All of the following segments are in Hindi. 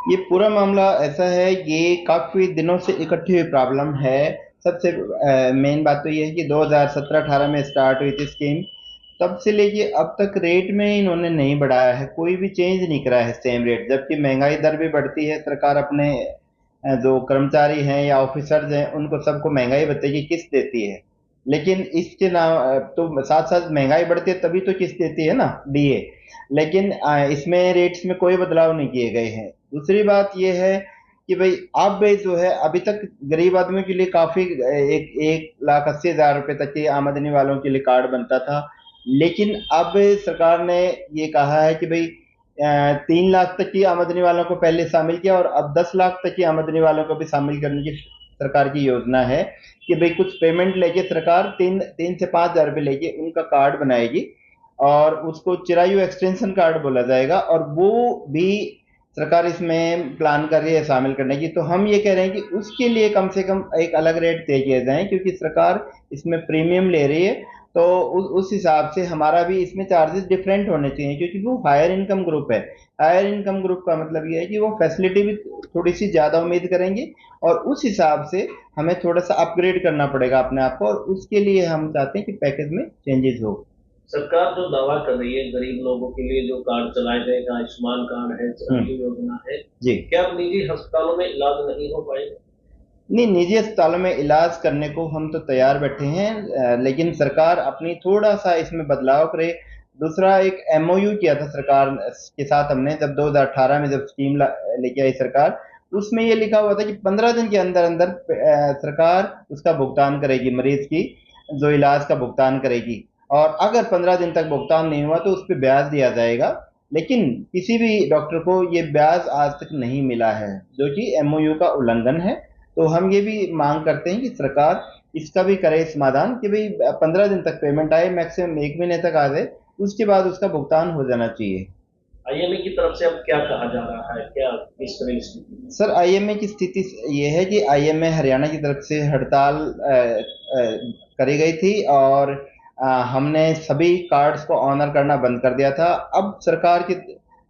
ये पूरा मामला ऐसा है, ये काफी दिनों से इकट्ठी हुई प्रॉब्लम है। सबसे मेन बात तो ये है कि 2017-18 में स्टार्ट हुई थी स्कीम। तब से लेके अब तक रेट में इन्होंने नहीं बढ़ाया है, कोई भी चेंज नहीं करा है सेम रेट, जबकि महंगाई दर भी बढ़ती है। सरकार अपने जो कर्मचारी हैं या ऑफिसर्स हैं उनको सबको महंगाई भत्ते की किस्त देती है, लेकिन इसके नाम तो साथ साथ महंगाई बढ़ती है तभी तो किस्त देती है ना, डीए। लेकिन इसमें रेट्स में कोई बदलाव नहीं किए गए हैं। दूसरी बात यह है कि भाई अब भाई जो है अभी तक गरीब आदमियों के लिए काफी 1,80,000 रुपए तक की आमदनी वालों के लिए कार्ड बनता था। लेकिन अब सरकार ने ये कहा है कि भाई 3 लाख तक की आमदनी वालों को पहले शामिल किया और अब 10 लाख तक की आमदनी वालों को भी शामिल करने की सरकार की योजना है कि भाई कुछ पेमेंट लेके सरकार 3 से 5 हज़ार रुपये लेके उनका कार्ड बनाएगी और उसको चिरायु एक्सटेंशन कार्ड बोला जाएगा, और वो भी सरकार इसमें प्लान कर रही है शामिल करने की। तो हम ये कह रहे हैं कि उसके लिए कम से कम एक अलग रेट तय किए जाए, क्योंकि सरकार इसमें प्रीमियम ले रही है। तो उस हिसाब से हमारा भी इसमें चार्जेस डिफरेंट होने चाहिए, क्योंकि वो हायर इनकम ग्रुप है। हायर इनकम ग्रुप का मतलब ये है कि वो फैसिलिटी भी थोड़ी सी ज्यादा उम्मीद करेंगे, और उस हिसाब से हमें थोड़ा सा अपग्रेड करना पड़ेगा अपने आप को, और उसके लिए हम चाहते हैं कि पैकेज में चेंजेस हो। सरकार जो दावा कर रही है गरीब लोगों के लिए जो कार्ड चलाए गए, आयुष्मान कार्ड है, चिरंजीवी योजना है, जी। क्या अब निजी अस्पतालों में इलाज नहीं हो पाएगा? नहीं, निजी अस्पतालों में इलाज करने को हम तो तैयार बैठे हैं, लेकिन सरकार अपनी थोड़ा सा इसमें बदलाव करे। दूसरा, एक एमओयू किया था सरकार के साथ हमने, जब 2018 में जब स्कीम लेके आई सरकार, उसमें ये लिखा हुआ था कि 15 दिन के अंदर अंदर सरकार उसका भुगतान करेगी, मरीज की जो इलाज का भुगतान करेगी। और अगर 15 दिन तक भुगतान नहीं हुआ तो उस पर ब्याज दिया जाएगा। लेकिन किसी भी डॉक्टर को ये ब्याज आज तक नहीं मिला है, जो कि एमओयू का उल्लंघन है। तो हम ये भी मांग करते हैं कि सरकार इसका भी करे समाधान कि भाई 15 दिन तक पेमेंट आए, मैक्सिमम 1 महीने तक आ जाए, उसके बाद उसका भुगतान हो जाना चाहिए। आईएमए की तरफ से अब क्या कहा जा रहा है, क्या किस तरह की स्थिति? सर, आईएमए की स्थिति ये है कि आईएमए हरियाणा की तरफ से हड़ताल करी गई थी, और हमने सभी कार्ड्स को ऑनर करना बंद कर दिया था। अब सरकार के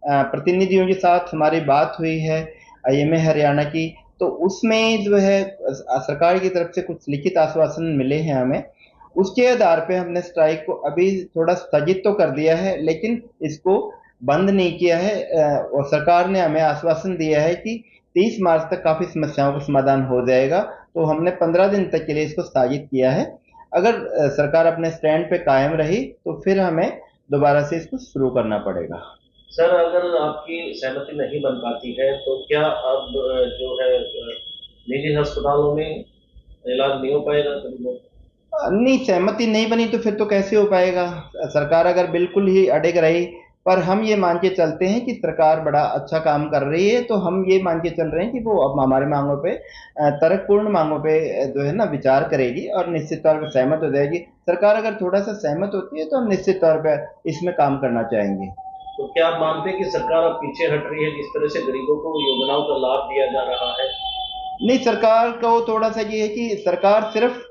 प्रतिनिधियों के साथ हमारी बात हुई है आईएमए हरियाणा की, तो उसमें जो है सरकार की तरफ से कुछ लिखित आश्वासन मिले हैं हमें। उसके आधार पे हमने स्ट्राइक को अभी थोड़ा स्थगित तो कर दिया है, लेकिन इसको बंद नहीं किया है। और सरकार ने हमें आश्वासन दिया है कि 30 मार्च तक काफी समस्याओं का समाधान हो जाएगा। तो हमने 15 दिन तक के लिए इसको स्थगित किया है। अगर सरकार अपने स्टैंड पे कायम रही तो फिर हमें दोबारा से इसको शुरू करना पड़ेगा। सर, अगर आपकी सहमति नहीं बन पाती है तो क्या अब जो है निजी अस्पतालों में इलाज नहीं हो पाएगा गरीबों का? नहीं, सहमति नहीं बनी तो फिर तो कैसे हो पाएगा। सरकार अगर बिल्कुल ही अड़िग रही, पर हम ये मान के चलते हैं कि सरकार बड़ा अच्छा काम कर रही है, तो हम ये मान के चल रहे हैं कि वो अब हमारी मांगों पे तर्कपूर्ण मांगों पे जो है ना विचार करेगी, और निश्चित तौर पर सहमत हो जाएगी। सरकार अगर थोड़ा सा सहमत होती है तो हम निश्चित तौर पर इसमें काम करना चाहेंगे। तो क्या आप मानते हैं कि सरकार अब पीछे हट रही है जिस तरह से गरीबों को योजनाओं का लाभ दिया जा रहा है? नहीं, सरकार को थोड़ा सा ये है कि सरकार सिर्फ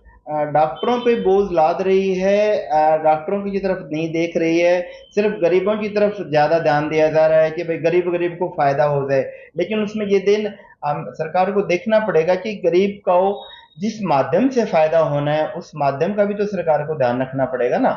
डॉक्टरों पे बोझ लाद रही है, डॉक्टरों की तरफ नहीं देख रही है। सिर्फ गरीबों की तरफ ज्यादा ध्यान दिया जा रहा है कि भाई गरीब गरीब को फायदा हो जाए। लेकिन उसमें ये दिन सरकार को देखना पड़ेगा कि गरीब को जिस माध्यम से फायदा होना है उस माध्यम का भी तो सरकार को ध्यान रखना पड़ेगा ना।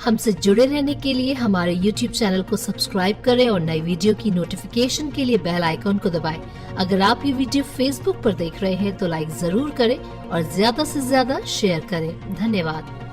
हमसे जुड़े रहने के लिए हमारे YouTube चैनल को सब्सक्राइब करें और नई वीडियो की नोटिफिकेशन के लिए बेल आइकॉन को दबाएं। अगर आप ये वीडियो Facebook पर देख रहे हैं तो लाइक जरूर करें और ज्यादा से ज्यादा शेयर करें। धन्यवाद।